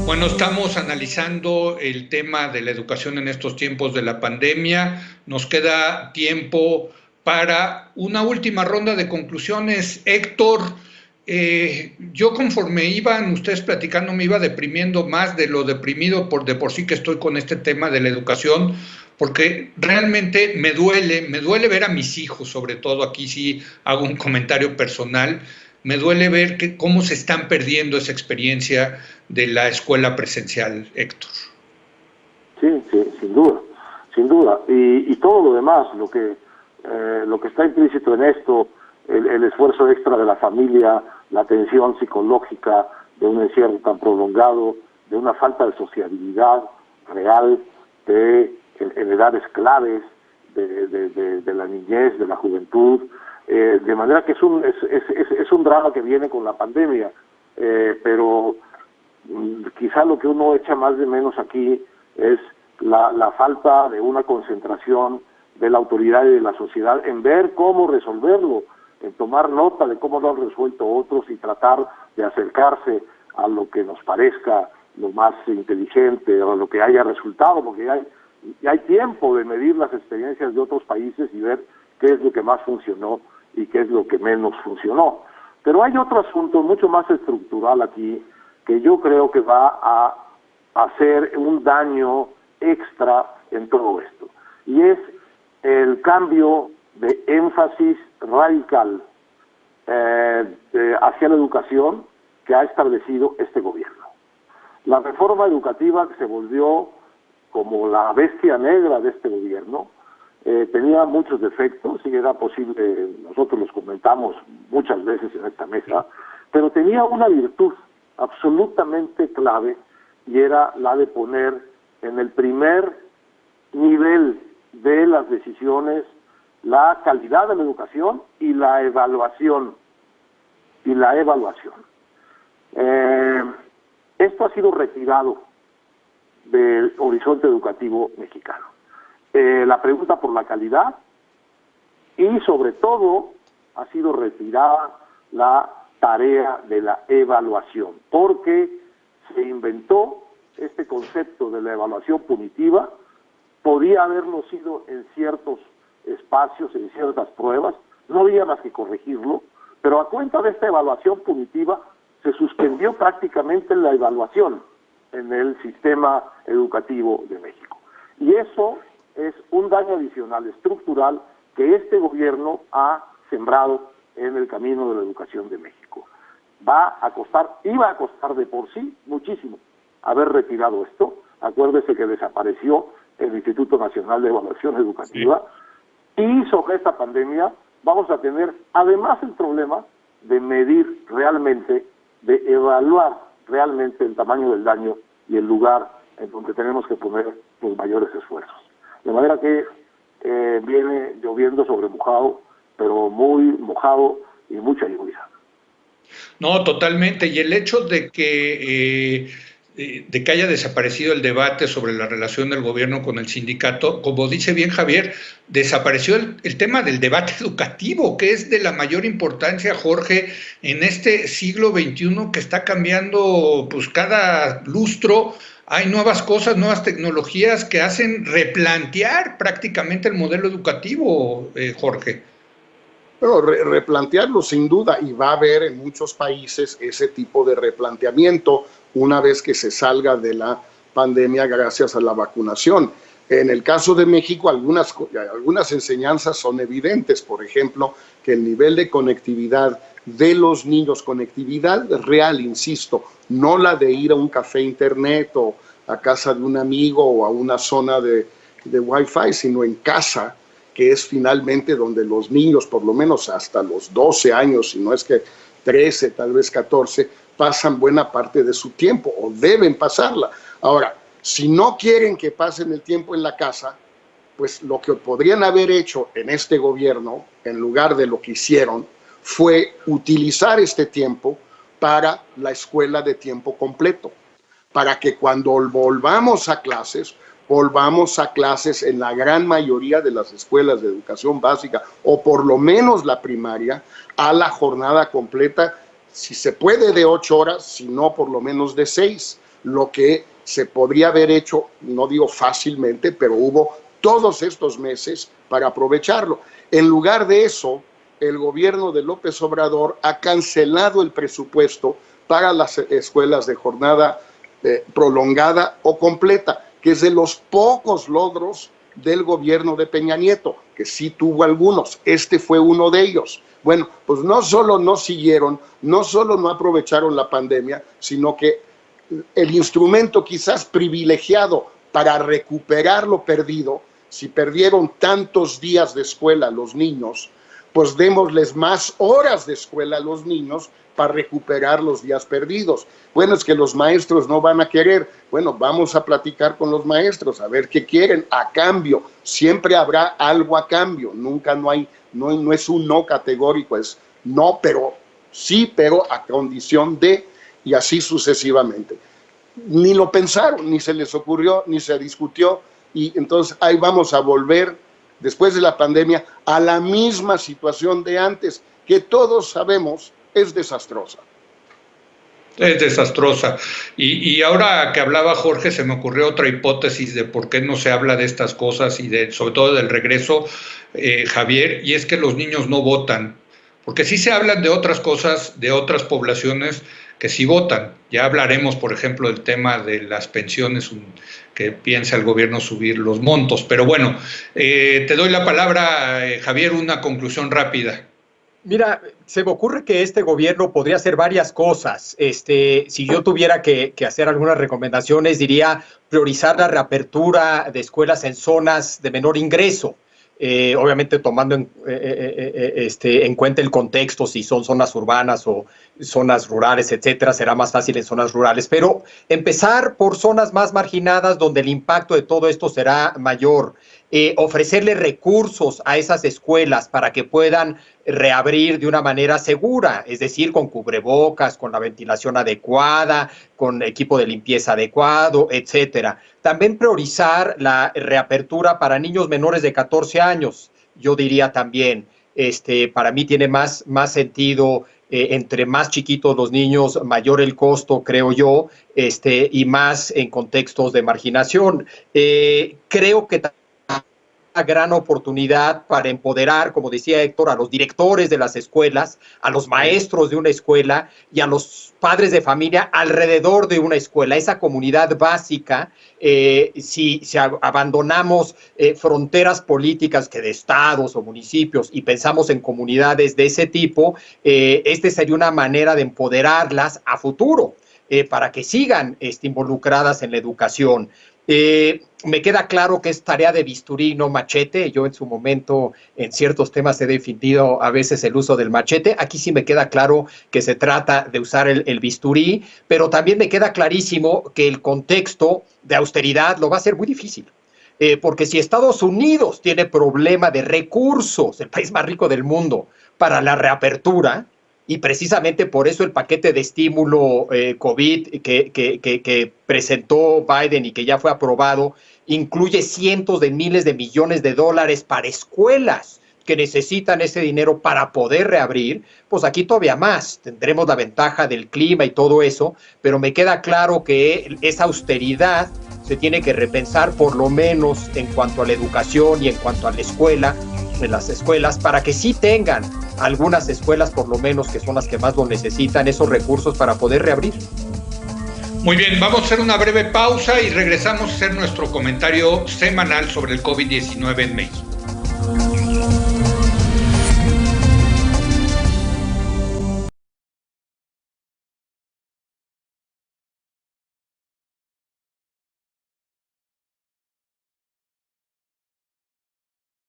Bueno, estamos analizando el tema de la educación en estos tiempos de la pandemia. Nos queda tiempo para una última ronda de conclusiones. Héctor, yo conforme iban ustedes platicando me iba deprimiendo más de lo deprimido de por sí que estoy con este tema de la educación, porque realmente me duele ver a mis hijos, sobre todo aquí sí hago un comentario personal. Me duele ver cómo se están perdiendo esa experiencia de la escuela presencial, Héctor. Sí, sí, sin duda, sin duda. Y todo lo demás, lo que está implícito en esto, el esfuerzo extra de la familia, la atención psicológica de un encierro tan prolongado, de una falta de sociabilidad real, en edades claves de la niñez, de la juventud, de manera que es un drama que viene con la pandemia, pero quizá lo que uno echa más de menos aquí es la falta de una concentración de la autoridad y de la sociedad en ver cómo resolverlo, en tomar nota de cómo lo han resuelto otros y tratar de acercarse a lo que nos parezca lo más inteligente o lo que haya resultado, porque ya hay tiempo de medir las experiencias de otros países y ver qué es lo que más funcionó y qué es lo que menos funcionó. Pero hay otro asunto mucho más estructural aquí, que yo creo que va a hacer un daño extra en todo esto. Y es el cambio de énfasis radical hacia la educación que ha establecido este gobierno. La reforma educativa que se volvió como la bestia negra de este gobierno, tenía muchos defectos y era posible, nosotros los comentamos muchas veces en esta mesa, pero tenía una virtud absolutamente clave y era la de poner en el primer nivel de las decisiones la calidad de la educación y la evaluación. Esto ha sido retirado del horizonte educativo mexicano. La pregunta por la calidad y sobre todo ha sido retirada la tarea de la evaluación, porque se inventó este concepto de la evaluación punitiva. Podía haberlo sido en ciertos espacios, en ciertas pruebas, no había más que corregirlo, pero a cuenta de esta evaluación punitiva se suspendió prácticamente la evaluación en el sistema educativo de México. Y eso es un daño adicional estructural que este gobierno ha sembrado en el camino de la educación de México. Iba a costar de por sí muchísimo haber retirado esto. Acuérdese que desapareció el Instituto Nacional de Evaluación Educativa, sí. Y sobre esta pandemia vamos a tener además el problema de medir realmente, de evaluar realmente el tamaño del daño y el lugar en donde tenemos que poner los mayores esfuerzos. De manera que viene lloviendo sobre mojado, pero muy mojado y mucha lluvia. No, totalmente. Y el hecho de que haya desaparecido el debate sobre la relación del gobierno con el sindicato, como dice bien Javier, desapareció el tema del debate educativo, que es de la mayor importancia, Jorge, en este siglo XXI que está cambiando pues cada lustro. Hay nuevas cosas, nuevas tecnologías que hacen replantear prácticamente el modelo educativo, Jorge. Bueno, replantearlo sin duda, y va a haber en muchos países ese tipo de replanteamiento una vez que se salga de la pandemia gracias a la vacunación. En el caso de México, algunas enseñanzas son evidentes, por ejemplo, que el nivel de conectividad de los niños, conectividad real, insisto, no la de ir a un café internet o a casa de un amigo o a una zona de Wi-Fi, sino en casa, que es finalmente donde los niños, por lo menos hasta los 12 años, si no es que 13, tal vez 14, pasan buena parte de su tiempo o deben pasarla. Ahora, si no quieren que pasen el tiempo en la casa, pues lo que podrían haber hecho en este gobierno, en lugar de lo que hicieron, fue utilizar este tiempo para la escuela de tiempo completo, para que cuando volvamos a clases en la gran mayoría de las escuelas de educación básica, o por lo menos la primaria, a la jornada completa, si se puede de 8 horas, si no por lo menos de 6, lo que se podría haber hecho, no digo fácilmente, pero hubo todos estos meses para aprovecharlo. En lugar de eso, el gobierno de López Obrador ha cancelado el presupuesto para las escuelas de jornada prolongada o completa, que es de los pocos logros del gobierno de Peña Nieto, que sí tuvo algunos. Este fue uno de ellos. Bueno, pues no solo no siguieron, no solo no aprovecharon la pandemia, sino que el instrumento quizás privilegiado para recuperar lo perdido, si perdieron tantos días de escuela los niños, pues démosles más horas de escuela a los niños para recuperar los días perdidos. Bueno, es que los maestros no van a querer. Bueno, vamos a platicar con los maestros, a ver qué quieren a cambio. Siempre habrá algo a cambio, nunca no es un no categórico, es no, pero sí, pero a condición de, y así sucesivamente. Ni lo pensaron, ni se les ocurrió, ni se discutió, y entonces ahí vamos a volver, después de la pandemia, a la misma situación de antes, que todos sabemos es desastrosa. Es desastrosa. Y ahora que hablaba Jorge, se me ocurrió otra hipótesis de por qué no se habla de estas cosas y sobre todo del regreso, Javier, y es que los niños no votan, porque sí se hablan de otras cosas, de otras poblaciones que sí votan. Ya hablaremos, por ejemplo, del tema de las pensiones, que piensa el gobierno subir los montos. Pero bueno, te doy la palabra, Javier, una conclusión rápida. Mira, se me ocurre que este gobierno podría hacer varias cosas. Si yo tuviera que hacer algunas recomendaciones, diría priorizar la reapertura de escuelas en zonas de menor ingreso. Obviamente tomando en cuenta el contexto, si son zonas urbanas o zonas rurales, etcétera, será más fácil en zonas rurales, pero empezar por zonas más marginadas donde el impacto de todo esto será mayor, ofrecerle recursos a esas escuelas para que puedan reabrir de una manera segura, es decir, con cubrebocas, con la ventilación adecuada, con equipo de limpieza adecuado, etcétera. También priorizar la reapertura para niños menores de 14 años, yo diría también, para mí tiene más sentido, entre más chiquitos los niños, mayor el costo, creo yo, y más en contextos de marginación. Creo que gran oportunidad para empoderar, como decía Héctor, a los directores de las escuelas, a los maestros de una escuela y a los padres de familia alrededor de una escuela, esa comunidad básica. Si abandonamos fronteras políticas que de estados o municipios y pensamos en comunidades de ese tipo, sería una manera de empoderarlas a futuro, para que sigan involucradas en la educación. Me queda claro que es tarea de bisturí, no machete. Yo en su momento en ciertos temas he defendido a veces el uso del machete. Aquí sí me queda claro que se trata de usar el bisturí, pero también me queda clarísimo que el contexto de austeridad lo va a hacer muy difícil. Porque si Estados Unidos tiene problema de recursos, el país más rico del mundo, para la reapertura, y precisamente por eso el paquete de estímulo COVID que presentó Biden y que ya fue aprobado, incluye cientos de miles de millones de dólares para escuelas que necesitan ese dinero para poder reabrir, pues aquí todavía más. Tendremos la ventaja del clima y todo eso, pero me queda claro que esa austeridad se tiene que repensar por lo menos en cuanto a la educación y en cuanto a la escuela, en las escuelas, para que sí tengan algunas escuelas, por lo menos, que son las que más lo necesitan, esos recursos para poder reabrir. Muy bien, vamos a hacer una breve pausa y regresamos a hacer nuestro comentario semanal sobre el COVID-19 en México.